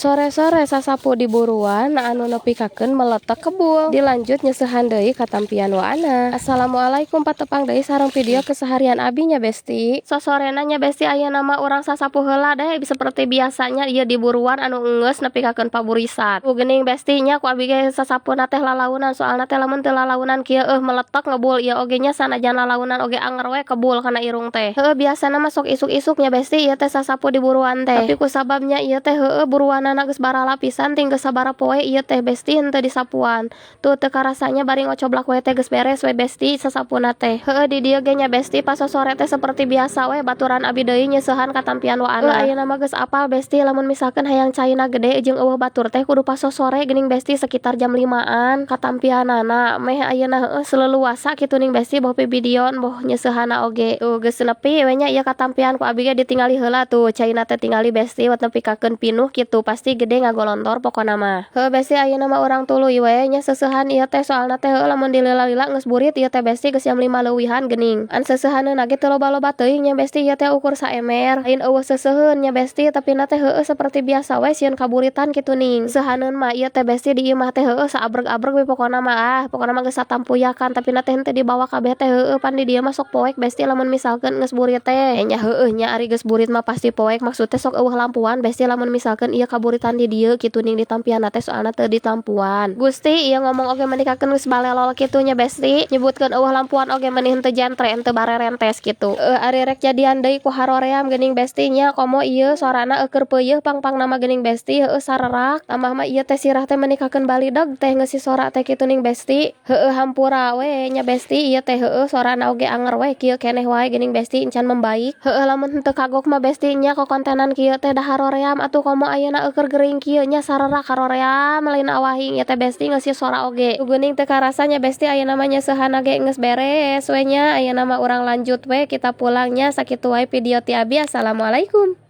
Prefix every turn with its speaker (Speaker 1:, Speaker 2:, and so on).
Speaker 1: Sore-sore sasapu di buruan anu nepikakeun meletek kebul dilanjut nyeusehan deui katampian waana. Assalamualaikum patepang deui sareng video keseharian abinya Besti. Sosorena nya Besti aya nama urang sasapu heula deh seperti biasanya ieu di buruan anu eungeus nepikakeun paburisan. Geuning Besti nya ku abi ge sasapuna teh lalaunan soalna teh lamun teu lalaunan kieu meletek ngebul ieu oge nya sanajan lalaunan oge anger we kebul kana irung teh. Biasana mah sok isuk-isuknya Besti ieu teh sasapu di buruan teh. Tapi ku sababnya ieu teh buruan geus barala pisan ting geus sabaraha poe ieu teh Besti henteu disapuan. Tuh teu karasanya bari ngocoblak we teh geus beres we Besti sasapuna teh. Di dieu ge nya Besti pas sore teh seperti biasa we baturan abi deui nyeusehan katampian waana. Ayeuna mah geus apal Besti lamun misalkan hayang caina gede jeung eueuh batur teh kudu pas sore geuning Besti sekitar jam 5-an katampianana meh ayeuna seleluasa kitu ning Besti boh pibidion boh nyeusehanna oge. Tuh geus nepi we nya ieu katampian ku abi ge ditingali heula tuh caina teh tingali Besti wat nepikakeun pinuh kitu pasti gede ngagolontor pokona mah. Besti ayeuna mah urang tuluy we nya seusehan ieu teh soalna teh lamun dilila-lila geus burit ieu teh Besti geus jam 5 leuwihan geuning. An seusehaneuna ge teu loba-loba teuing nya Besti ieu teh ukur saemer. Lain eueuh seuseheun nya Besti tapi na teh seperti biasa we sieun kaburitan kitu ning. Seusehaneun mah ieu teh Besti di ieu mah teh saabreg-abreg we pokona mah pokona mah geus satampuyakan tapi na teh henteu dibawa kabeh teh pan di dieu mah sok poek Besti lamun misalkeun geus burit teh. Nya nya ari geus burit mah pasti poek maksud teh sok eueuh lampuan Besti lamun misalkeun ieu kaburitan di dieu kitu ning ditampianna teh soalna teu ditampuan. Gusti ieu ngomong oge menikakeun geus balelol kitu nya Besti nyebutkeun eueuh lampuan oge meni henteu jantre henteu barerentes kitu. Ari rek jadian deui ku haroream geuning Besti nya komo ieu sorana keur peuyeuh pang-pang nama geuning Besti sarerak tambah mah ieu teh sirah teh menikakeun balideg teh geus si sora teh kitu ning Besti. Hampura we nya Besti ieu teh sorana oge anger we kieu keneh wae geuning Besti encan membaik. Lamun henteu kagok mah Besti nya kokontenan kieu teh da haroream atuh komo ayeuna keur gering kieu nya sarerak haroream lain awahing ya teh Besti geus si sora oge. Geuning teu karasanya Besti ayeuna mah nyeusehanna ge geus beres we nya ayeuna mah urang lanjut we kita pulangnya sakitu wae video ti abi. Assalamualaikum.